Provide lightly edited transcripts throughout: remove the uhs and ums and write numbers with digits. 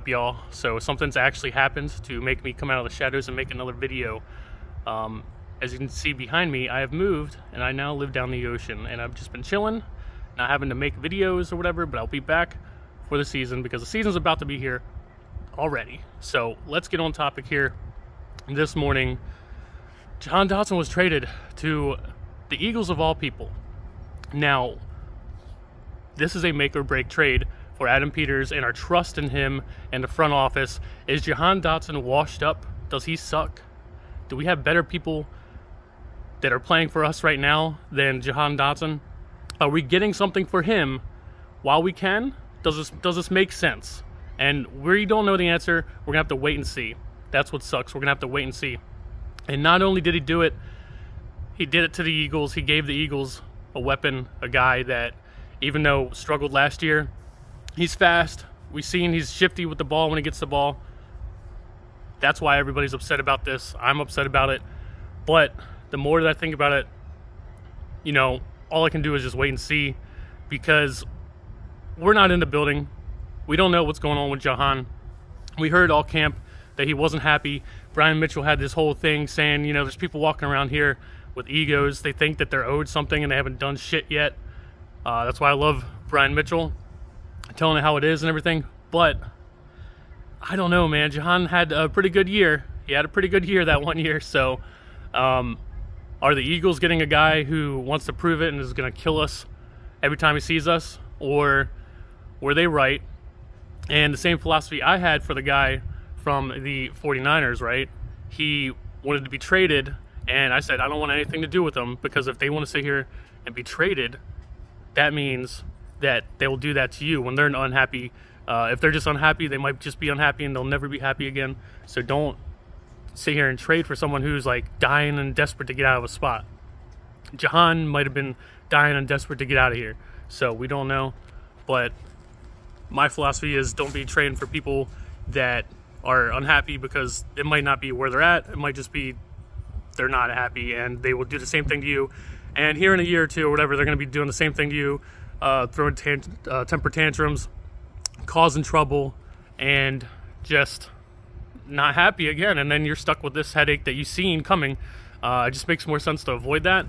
y'all. So something's actually happened to make me come out of the shadows and make another video. As you can see behind me, I have moved and I now live down the ocean, and I've just been chilling, not having to make videos or whatever, but I'll be back for the season because the season's about to be here already. So let's get on topic here. This morning, Jahan Dotson was traded to the Eagles of all people. Now, this is a make or break trade for Adam Peters and our trust in him and the front office. Is Jahan Dotson washed up? Does he suck? Do we have better people that are playing for us right now than Jahan Dotson? Are we getting something for him while we can? Does this make sense? And we don't know the answer. We're gonna have to wait and see. That's what sucks. We're gonna have to wait and see. And not only did he do it, he did it to the Eagles. He gave the Eagles a weapon, a guy that, even though struggled last year, he's fast. We've seen he's shifty with the ball when he gets the ball. That's why everybody's upset about this. I'm upset about it. But the more that I think about it, you know, all I can do is just wait and see, because we're not in the building. We don't know what's going on with Jahan. We heard all camp that he wasn't happy. Brian Mitchell had this whole thing saying, you know, there's people walking around here with egos. They think that they're owed something and they haven't done shit yet. That's why I love Brian Mitchell, telling it how it is and everything. But I don't know, man. Jahan had a pretty good year. He had a pretty good year that one year. So are the Eagles getting a guy who wants to prove it and is going to kill us every time he sees us? Or were they right? And the same philosophy I had for the guy from the 49ers, right? He wanted to be traded, and I said, I don't want anything to do with them, because if they want to sit here and be traded, that means that they will do that to you when they're unhappy. If they're just unhappy, they might just be unhappy and they'll never be happy again. So don't sit here and trade for someone who's like dying and desperate to get out of a spot. Jahan might have been dying and desperate to get out of here. So we don't know. But my philosophy is don't be trading for people that are unhappy, because it might not be where they're at. It might just be they're not happy, and they will do the same thing to you. And here in a year or two or whatever, they're going to be doing the same thing to you, throwing temper tantrums, causing trouble, and just not happy again. And then you're stuck with this headache that you've seen coming. It just makes more sense to avoid that.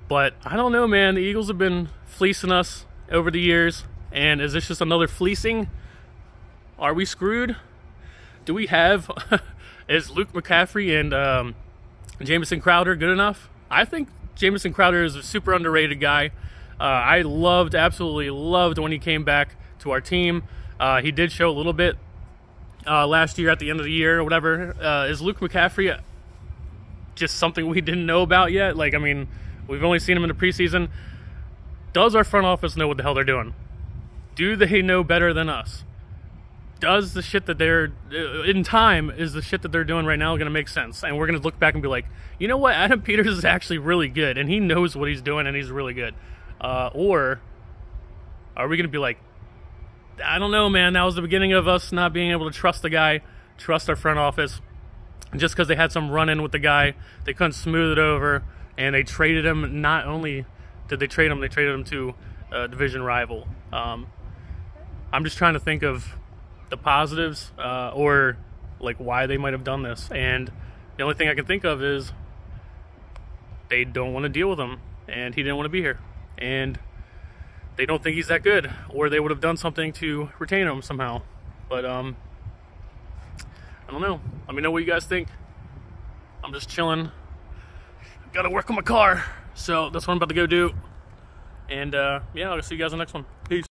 But I don't know, man. The Eagles have been fleecing us over the years. And is this just another fleecing? Are we screwed? Do we have... is Luke McCaffrey and Jamison Crowder good enough? I think Jamison Crowder is a super underrated guy. I absolutely loved when he came back to our team. He did show a little bit last year at the end of the year or whatever. Is Luke McCaffrey just something we didn't know about yet? Like, I mean, we've only seen him in the preseason. Does our front office know what the hell they're doing? Do they know better than us? Does the shit that they're in time, is the shit that they're doing right now going to make sense? And we're going to look back and be like, you know what, Adam Peters is actually really good, and he knows what he's doing, and he's really good. Or are we going to be like, I don't know, man, that was the beginning of us not being able to trust the guy, trust our front office, just because they had some run-in with the guy, they couldn't smooth it over, and they traded him. Not only did they trade him, they traded him to a division rival. I'm just trying to think of the positives, or like why they might have done this, and the only thing I can think of is they don't want to deal with him, and he didn't want to be here, and they don't think he's that good, or they would have done something to retain him somehow. But I don't know. Let me know what you guys think. I'm just chilling. Gotta work on my car, so that's what I'm about to go do. And yeah, I'll see you guys in the next one. Peace.